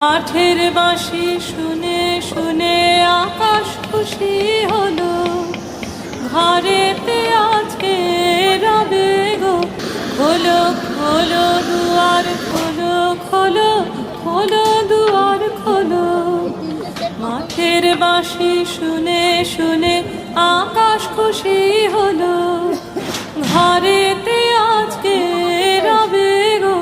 মাঠের বাঁশি শুনে শুনে আকাশ খুশি হলো, ঘরেতে আজকে রবে গো। খোলো খোলো দুয়ার খোলো, খোলো খোলো দুয়ার খোলো। মাঠের বাঁশি শুনে শুনে আকাশ খুশি হলো, ঘরেতে আজকে রবে গো।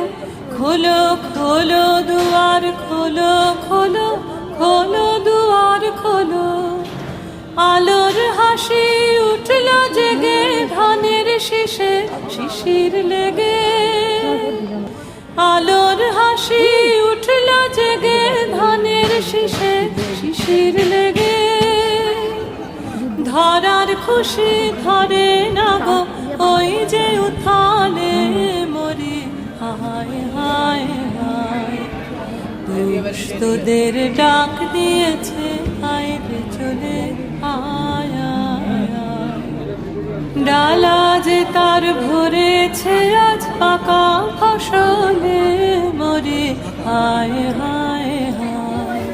খোলো খোলো দুয়ার খোলো, খোলো খোলো দুয়ার খোলো। আলোর হাসি উঠল জেগে, ধানের শীষে শিশির লেগে। আলোর হাসি উঠল জেগে, ধানের শীষে শিশির লেগে। ধরার খুশি ধরে না গো, ওই যে উথালে মরি। হায় হায় হায়, তোদের ডাক দিয়েছে, আয় রে চলে আয় আয় আয়। ডালা যে তার ভরেছে আজ পাকা ফসলে মরি। হায় হায় হায়,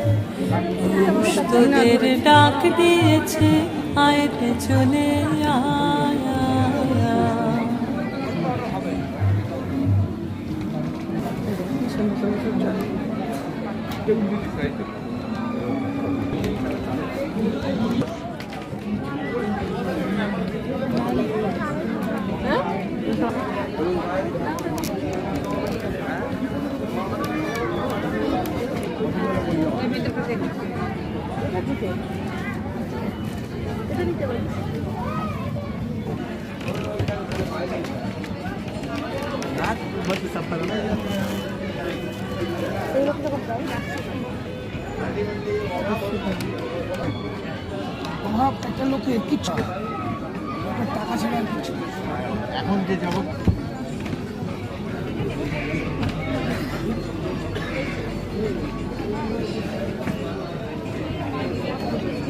তোদের ডাক দিয়েছে, আয় রে চলে আয় আয় আয়। একটা লোকের কিচ্ছু টাকা ছাড়া আর কিছু এখন যে জগৎ